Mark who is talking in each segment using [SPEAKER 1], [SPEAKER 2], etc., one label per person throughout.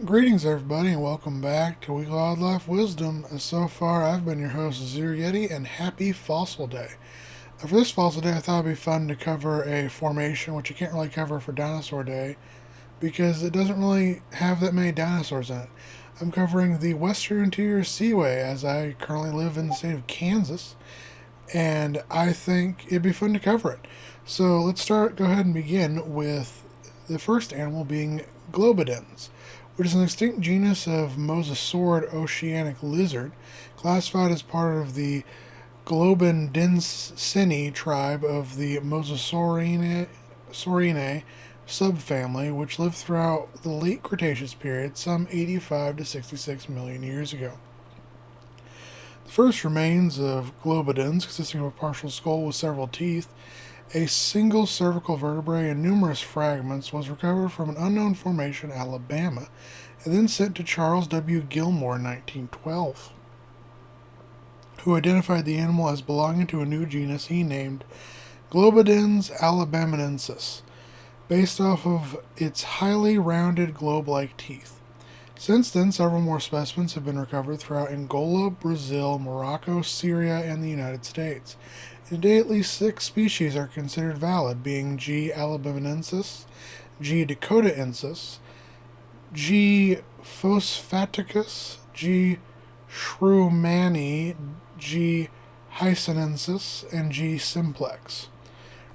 [SPEAKER 1] Greetings, everybody, and welcome back to Weekly Wildlife Wisdom. So far, I've been your host, Zero Yeti, and happy Fossil Day. For this Fossil Day, I thought it'd be fun to cover a formation which you can't really cover for Dinosaur Day because it doesn't really have that many dinosaurs in it. I'm covering the Western Interior Seaway as I currently live in the state of Kansas, and I think it'd be fun to cover it. So let's go ahead and begin with the first animal being Globidens, which is an extinct genus of mosasaurid oceanic lizard, classified as part of the Globidensinae tribe of the Mosasaurinae subfamily, which lived throughout the late Cretaceous period, some 85 to 66 million years ago. The first remains of Globidens, consisting of a partial skull with several teeth, a single cervical vertebrae, and numerous fragments, was recovered from an unknown formation in Alabama and then sent to Charles W. Gilmore in 1912, who identified the animal as belonging to a new genus he named Globidens alabamensis, based off of its highly rounded globe-like teeth. Since then, several more specimens have been recovered throughout Angola, Brazil, Morocco, Syria, and the United States. Today, at least 6 species are considered valid, being G. alabamensis, G. dakotaensis, G. phosphaticus, G. shrewmanii, G. hycinensis, and G. simplex.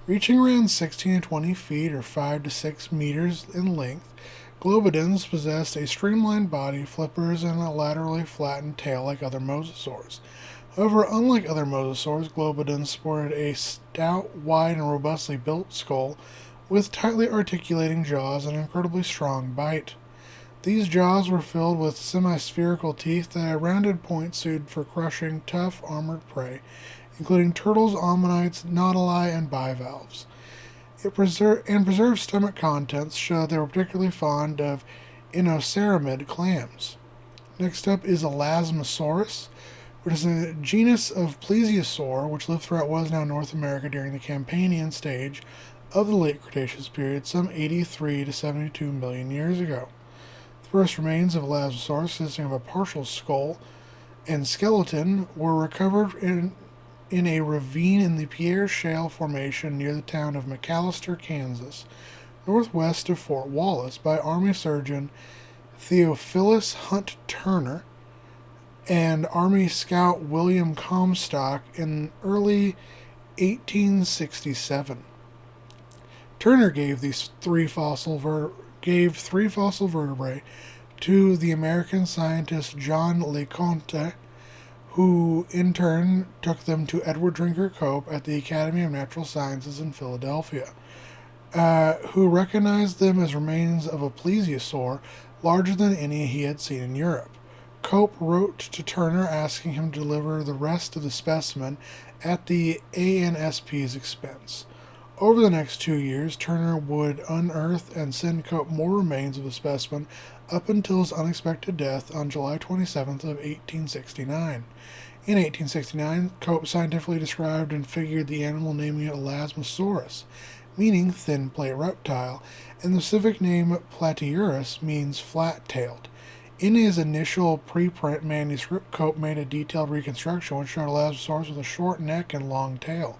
[SPEAKER 1] Reaching around 16 to 20 feet or 5 to 6 meters in length, Globidens possessed a streamlined body, flippers, and a laterally flattened tail like other mosasaurs. However, unlike other mosasaurs, Globidens sported a stout, wide, and robustly built skull with tightly articulating jaws and an incredibly strong bite. These jaws were filled with semi-spherical teeth that had rounded points suited for crushing tough, armored prey, including turtles, ammonites, nautili, and bivalves. Preserved stomach contents show they were particularly fond of Inoceramid clams. Next up is Elasmosaurus, which is a genus of plesiosaur which lived throughout what is now North America during the Campanian stage of the late Cretaceous period, some 83 to 72 million years ago. The first remains of Elasmosaurus, consisting of a partial skull and skeleton, were recovered in a ravine in the Pierre Shale Formation near the town of McAllister, Kansas, northwest of Fort Wallace, by Army Surgeon Theophilus Hunt Turner and Army Scout William Comstock in early 1867. Turner gave three fossil vertebrae to the American scientist John LeConte, who in turn took them to Edward Drinker Cope at the Academy of Natural Sciences in Philadelphia, who recognized them as remains of a plesiosaur larger than any he had seen in Europe. Cope wrote to Turner asking him to deliver the rest of the specimen at the ANSP's expense. Over the next 2 years, Turner would unearth and send Cope more remains of the specimen up until his unexpected death on July 27th of 1869. In 1869, Cope scientifically described and figured the animal, naming it Elasmosaurus, meaning thin plate reptile, and the specific name Platyurus means flat-tailed. In his initial preprint manuscript, Cope made a detailed reconstruction which showed Elasmosaurus with a short neck and long tail,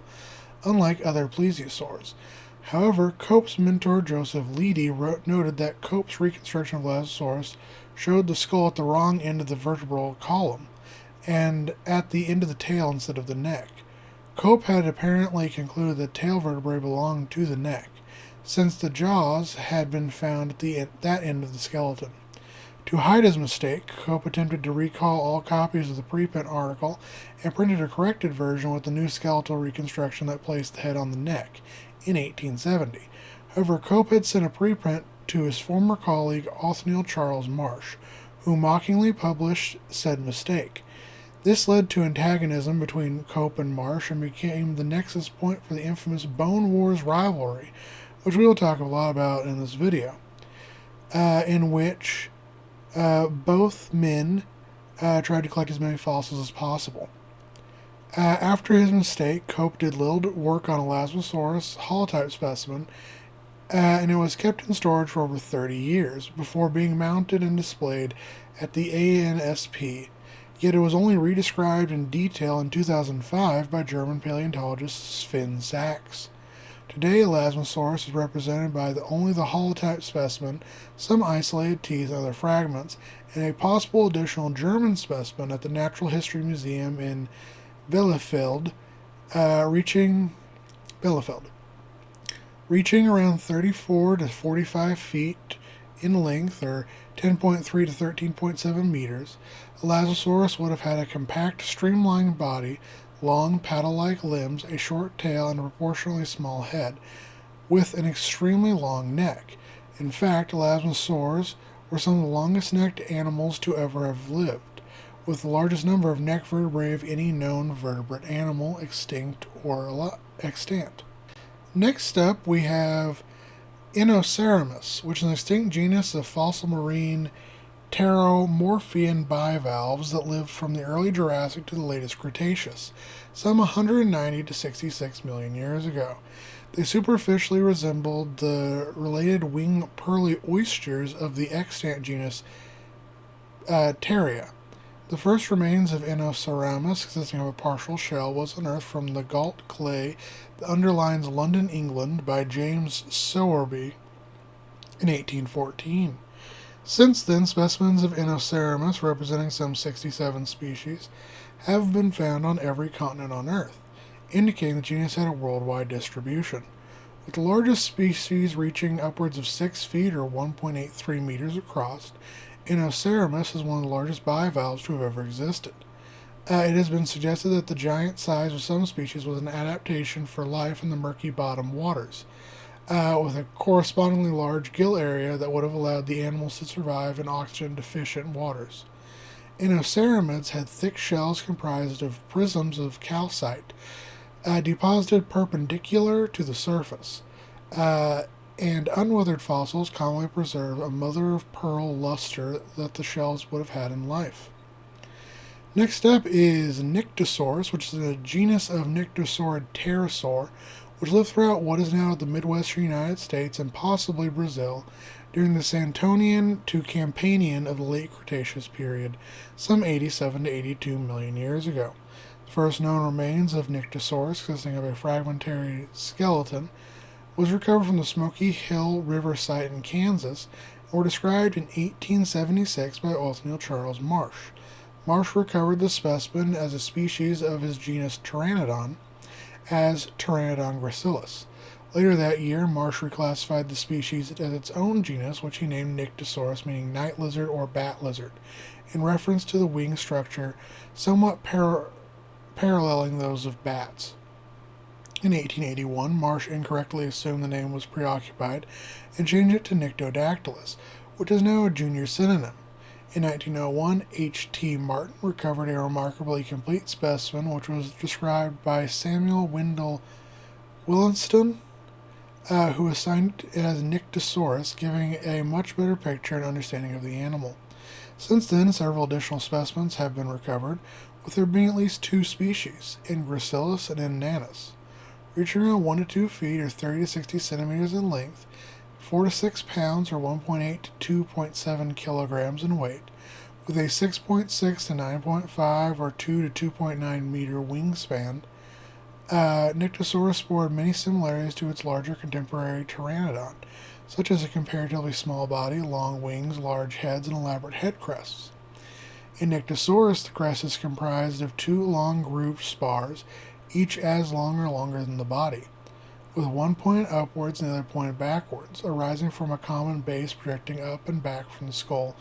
[SPEAKER 1] unlike other plesiosaurs. However, Cope's mentor Joseph Leidy noted that Cope's reconstruction of Elasmosaurus showed the skull at the wrong end of the vertebral column, and at the end of the tail instead of the neck. Cope had apparently concluded that tail vertebrae belonged to the neck, since the jaws had been found at that end of the skeleton. To hide his mistake, Cope attempted to recall all copies of the preprint article and printed a corrected version with the new skeletal reconstruction that placed the head on the neck in 1870. However, Cope had sent a preprint to his former colleague Othniel Charles Marsh, who mockingly published said mistake. This led to antagonism between Cope and Marsh and became the nexus point for the infamous Bone Wars rivalry, which we will talk a lot about in this video, in which both men tried to collect as many fossils as possible. After his mistake, Cope did little work on Elasmosaurus holotype specimen and it was kept in storage for over 30 years before being mounted and displayed at the ANSP. Yet it was only redescribed in detail in 2005 by German paleontologist Sven Sachs. Today, Elasmosaurus is represented by only the holotype specimen, some isolated teeth and other fragments, and a possible additional German specimen at the Natural History Museum in Bielefeld, reaching around 34 to 45 feet in length, or 10.3 to 13.7 meters. Elasmosaurus would have had a compact, streamlined body, long paddle-like limbs, a short tail, and a proportionally small head, with an extremely long neck. In fact, Elasmosaurs were some of the longest-necked animals to ever have lived, with the largest number of neck vertebrae of any known vertebrate animal, extinct or extant. Next up, we have Inoceramus, which is an extinct genus of fossil marine pteromorphian bivalves that lived from the early Jurassic to the latest Cretaceous, some 190 to 66 million years ago. They superficially resembled the related winged pearly oysters of the extant genus Pteria. The first remains of Inoceramus, consisting of a partial shell, was unearthed from the Gault clay that underlines London, England, by James Sowerby in 1814. Since then, specimens of Inoceramus, representing some 67 species, have been found on every continent on Earth, indicating the genus had a worldwide distribution, with the largest species reaching upwards of 6 feet or 1.83 meters across. Inoceramus is one of the largest bivalves to have ever existed. It has been suggested that the giant size of some species was an adaptation for life in the murky bottom waters, with a correspondingly large gill area that would have allowed the animals to survive in oxygen-deficient waters. Inoceramids had thick shells comprised of prisms of calcite, deposited perpendicular to the surface, and unweathered fossils commonly preserve a mother-of-pearl luster that the shells would have had in life. Next up is Nyctosaurus, which is a genus of nyctosaurid pterosaur, which lived throughout what is now the Midwestern United States and possibly Brazil during the Santonian to Campanian of the late Cretaceous period, some 87 to 82 million years ago. The first known remains of Nyctosaurus, consisting of a fragmentary skeleton, was recovered from the Smoky Hill River site in Kansas and were described in 1876 by Othniel Charles Marsh. Marsh recovered the specimen as a species of his genus Pteranodon as Pteranodon gracilis. Later that year, Marsh reclassified the species as its own genus, which he named Nyctosaurus, meaning night lizard or bat lizard, in reference to the wing structure somewhat paralleling those of bats. In 1881, Marsh incorrectly assumed the name was preoccupied and changed it to Nyctodactylus, which is now a junior synonym. In 1901, H.T. Martin recovered a remarkably complete specimen, which was described by Samuel Wendell Williston, who assigned it as Nyctosaurus, giving a much better picture and understanding of the animal. Since then, several additional specimens have been recovered, with there being at least 2 species, in gracilis and in nanus, reaching around 1 to 2 feet or 30 to 60 centimeters in length, 4 to 6 pounds or 1.8 to 2.7 kilograms in weight, with a 6.6 to 9.5 or 2 to 2.9 meter wingspan. Nyctosaurus bore many similarities to its larger contemporary Pteranodon, such as a comparatively small body, long wings, large heads, and elaborate head crests. In Nyctosaurus, the crest is comprised of 2 long grooved spars, each as long or longer than the body, with one pointed upwards and the other pointed backwards, arising from a common base projecting up and back from the skull.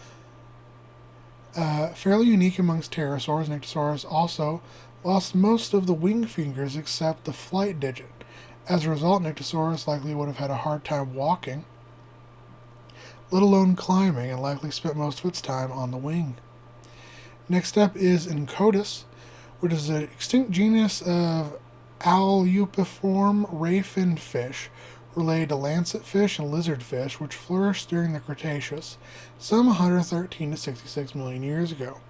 [SPEAKER 1] Fairly unique amongst pterosaurs, Nyctosaurus also lost most of the wing fingers except the flight digit. As a result, Nyctosaurus likely would have had a hard time walking, let alone climbing, and likely spent most of its time on the wing. Next up is Encotus, which is an extinct genus of Alupiform ray-finned fish, related to lancetfish and lizardfish, which flourished during the Cretaceous, some 113 to 66 million years ago.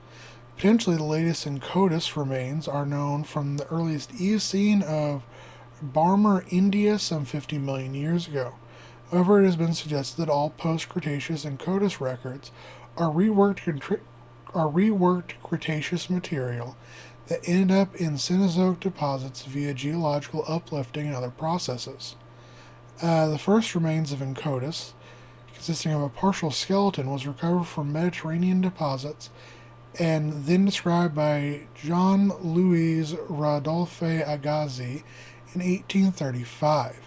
[SPEAKER 1] Potentially the latest Encotus remains are known from the earliest Eocene of Barmer, India, some 50 million years ago. However, it has been suggested that all post-Cretaceous Encodus records are reworked Cretaceous material that ended up in Cenozoic deposits via geological uplifting and other processes. The first remains of Encodus, consisting of a partial skeleton, was recovered from Mediterranean deposits and then described by Jean-Louis Rodolphe Agassiz in 1835,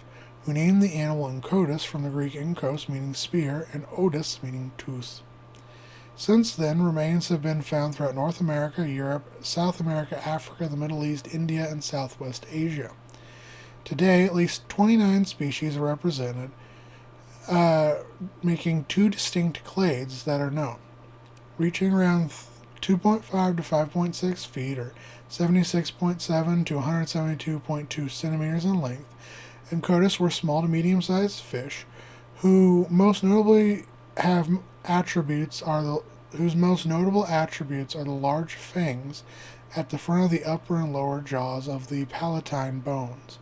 [SPEAKER 1] who named the animal Encodus from the Greek enkos, meaning spear, and odus, meaning tooth. Since then, remains have been found throughout North America, Europe, South America, Africa, the Middle East, India, and Southwest Asia. Today, at least 29 species are represented, making two distinct clades that are known. Reaching around 2.5 to 5.6 feet, or 76.7 to 172.2 centimeters in length, Encodus were small to medium-sized fish, whose most notable attributes are the large fangs at the front of the upper and lower jaws of the palatine bones,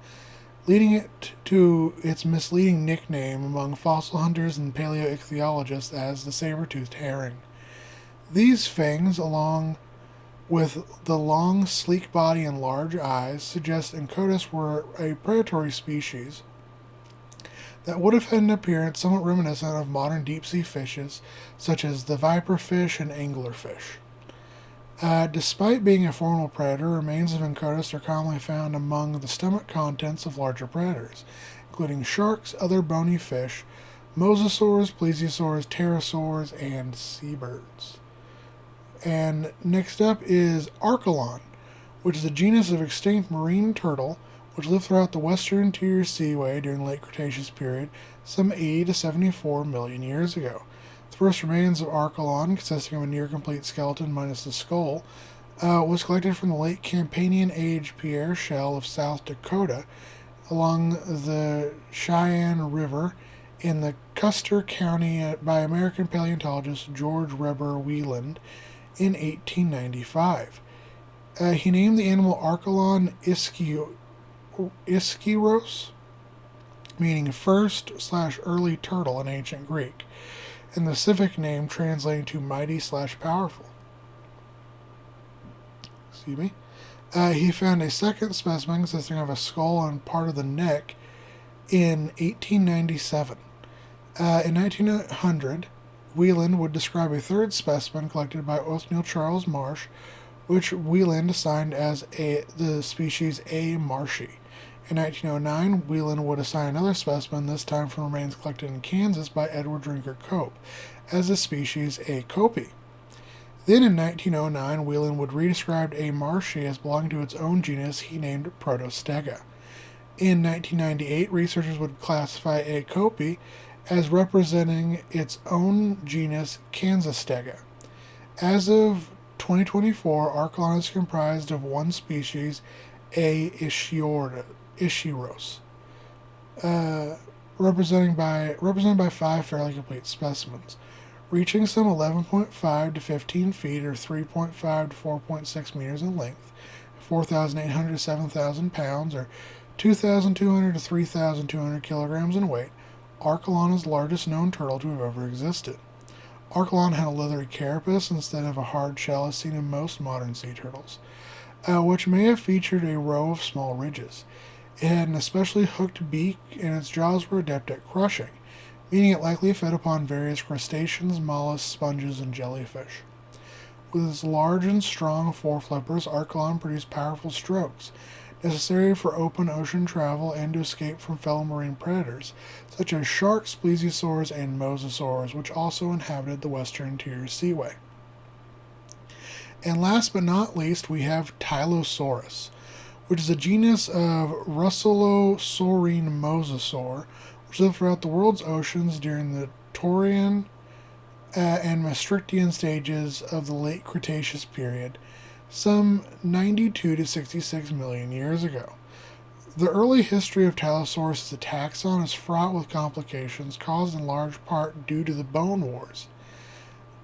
[SPEAKER 1] leading it to its misleading nickname among fossil hunters and paleoichthyologists as the saber-toothed herring. These fangs, along with the long, sleek body and large eyes, suggest Encodus were a predatory species that would have had an appearance somewhat reminiscent of modern deep-sea fishes, such as the viperfish and anglerfish. Despite being a formidable predator, remains of Encodus are commonly found among the stomach contents of larger predators, including sharks, other bony fish, mosasaurs, plesiosaurs, pterosaurs, and seabirds. And next up is Archelon, which is a genus of extinct marine turtle which lived throughout the western interior Seaway during the late Cretaceous period, some 80 to 74 million years ago. The first remains of Archelon, consisting of a near-complete skeleton minus the skull, was collected from the late Campanian Age Pierre Shell of South Dakota along the Cheyenne River in the Custer County by American paleontologist George Reber Wieland in 1895. He named the animal Archelon Ischyros, meaning first/early turtle in ancient Greek, and the civic name translating to mighty/powerful. He found a second specimen consisting of a skull and part of the neck in 1897. In 1900, Wieland would describe a third specimen collected by Othniel Charles Marsh, which Wieland assigned as the species A. marshi. In 1909, Wieland would assign another specimen, this time from remains collected in Kansas by Edward Drinker Cope, as the species A. copi. Then in 1909, Wieland would redescribe A. marshi as belonging to its own genus he named Protostega. In 1998, researchers would classify A. copi as representing its own genus Kansastega. As of 2024, Archelon is comprised of one species, A. Ischyros, represented by 5 fairly complete specimens, reaching some 11.5 to 15 feet, or 3.5 to 4.6 meters in length, 4,800 to 7,000 pounds, or 2,200 to 3,200 kilograms in weight. Archelon is the largest known turtle to have ever existed. Archelon had a leathery carapace instead of a hard shell as seen in most modern sea turtles, which may have featured a row of small ridges. It had an especially hooked beak, and its jaws were adept at crushing, meaning it likely fed upon various crustaceans, mollusks, sponges, and jellyfish. With its large and strong foreflippers, Archelon produced powerful strokes, necessary for open ocean travel and to escape from fellow marine predators, such as sharks, plesiosaurs, and mosasaurs, which also inhabited the western interior seaway. And last but not least, we have Tylosaurus, which is a genus of Russellosaurine mosasaur, which lived throughout the world's oceans during the Taurian and Maastrichtian stages of the late Cretaceous period, some 92 to 66 million years ago. The early history of Tylosaurus as a taxon is fraught with complications caused in large part due to the Bone Wars,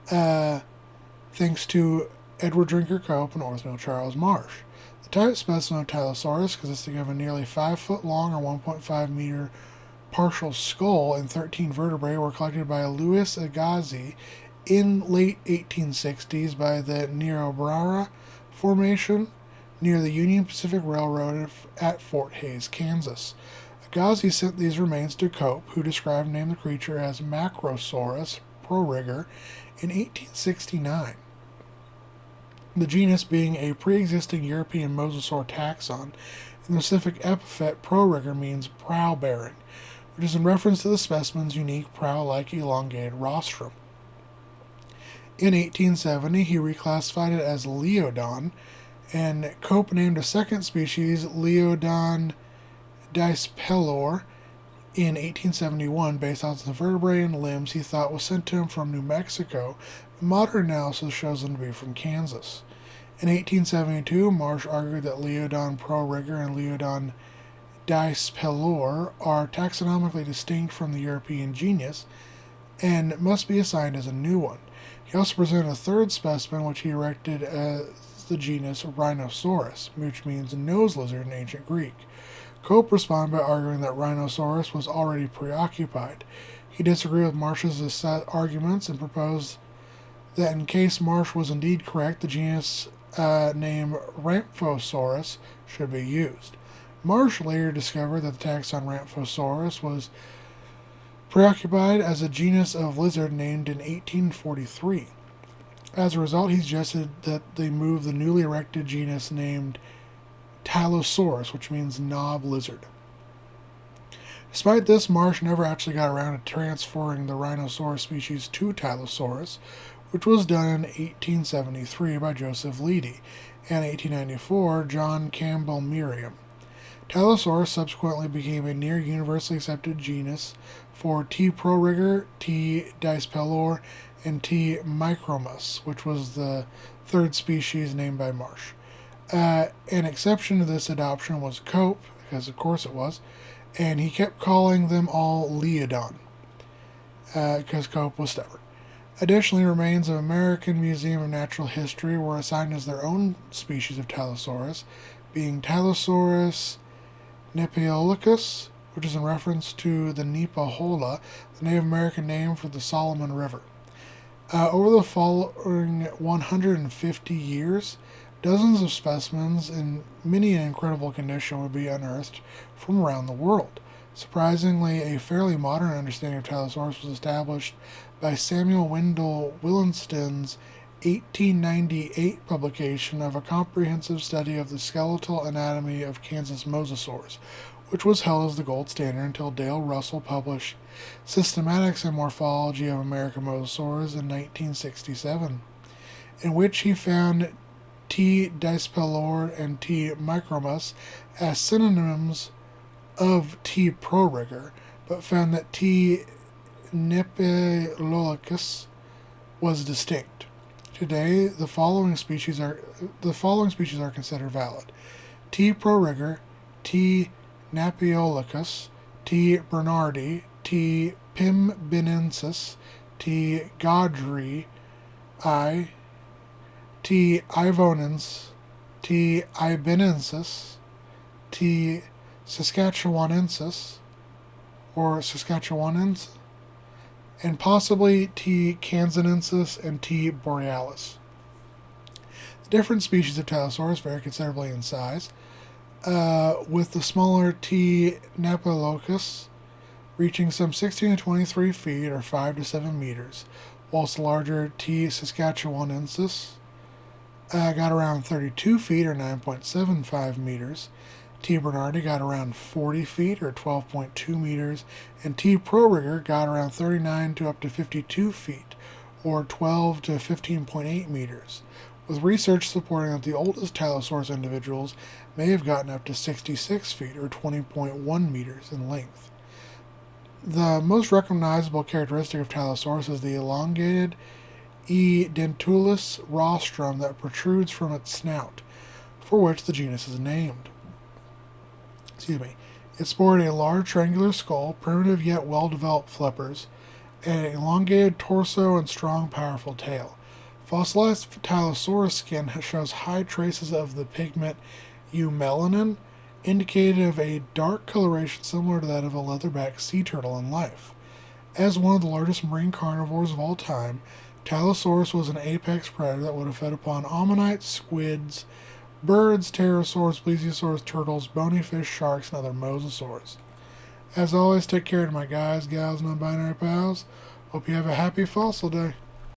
[SPEAKER 1] thanks to Edward Drinker Cope and Othniel Charles Marsh. The type specimen of Tylosaurus, consisting of a nearly 5 foot long or 1.5 meter partial skull and 13 vertebrae were collected by Louis Agassiz in late 1860s by the Niobrara Formation near the Union Pacific Railroad at Fort Hays, Kansas. Agassiz sent these remains to Cope, who described and named the creature as Macrosaurus prorigor in 1869. The genus being a pre-existing European mosasaur taxon, and the specific epithet prorigor means prow-bearing, which is in reference to the specimen's unique prow-like elongated rostrum. In 1870, he reclassified it as Leodon, and Cope named a second species, Leodon dyspelor, in 1871 based on the vertebrae and limbs he thought was sent to him from New Mexico, but modern analysis shows them to be from Kansas. In 1872, Marsh argued that Leodon prorigor and Leodon dyspelor are taxonomically distinct from the European genus and must be assigned as a new one. He also presented a third specimen, which he erected as the genus Rhinosaurus, which means nose lizard in ancient Greek. Cope responded by arguing that Rhinosaurus was already preoccupied. He disagreed with Marsh's arguments and proposed that in case Marsh was indeed correct, the genus name Ramphosaurus should be used. Marsh later discovered that the taxon Ramphosaurus was preoccupied as a genus of lizard named in 1843. As a result, he suggested that they move the newly erected genus named Tylosaurus, which means knob lizard. Despite this, Marsh never actually got around to transferring the Rhinosaurus species to Tylosaurus, which was done in 1873 by Joseph Leidy, and 1894 John Campbell Merriam. Tylosaurus subsequently became a near universally accepted genus for T. prorigor, T. dyspelor, and T. micromus, which was the third species named by Marsh. An exception to this adoption was Cope, because of course it was, and he kept calling them all Leodon, because Cope was stubborn. Additionally, remains of American Museum of Natural History were assigned as their own species of Tylosaurus, being Tylosaurus nepaolicus, which is in reference to the Nepahola, the Native American name for the Solomon River. Over the following 150 years, dozens of specimens in many in incredible condition would be unearthed from around the world. Surprisingly, a fairly modern understanding of Tylosaurus was established by Samuel Wendell Williston's 1898 publication of a comprehensive study of the skeletal anatomy of Kansas mosasaurs, which was held as the gold standard until Dale Russell published Systematics and Morphology of American Mosasaurs in 1967, in which he found T. dyspelor and T. micromus as synonyms of T. prorigor, but found that T. nepaolicus was distinct. Today, the following species are considered valid: T. prorigor, T. nepaolicus, T. bernardi, T. pimbinensis, T. gaudrii, T. ivonensis, T. ibinensis, T. saskatchewanensis, or Saskatchewanensis, and possibly T. kansanensis and T. borealis. The different species of Tylosaurus vary considerably in size, with the smaller T. nepaolicus reaching some 16 to 23 feet or 5 to 7 meters, whilst the larger T. saskatchewanensis got around 32 feet or 9.75 meters. T. bernardi got around 40 feet or 12.2 meters, and T. prorigor got around 39 to up to 52 feet or 12 to 15.8 meters, with research supporting that the oldest Tylosaurus individuals may have gotten up to 66 feet or 20.1 meters in length. The most recognizable characteristic of Tylosaurus is the elongated edentulous rostrum that protrudes from its snout, for which the genus is named. It sported a large triangular skull, primitive yet well-developed flippers, and an elongated torso and strong, powerful tail. Fossilized Tylosaurus skin shows high traces of the pigment eumelanin, indicative of a dark coloration similar to that of a leatherback sea turtle in life. As one of the largest marine carnivores of all time, Tylosaurus was an apex predator that would have fed upon ammonites, squids, birds, pterosaurs, plesiosaurs, turtles, bony fish, sharks, and other mosasaurs. As always, take care of my guys, gals, non-binary pals. Hope you have a happy fossil day.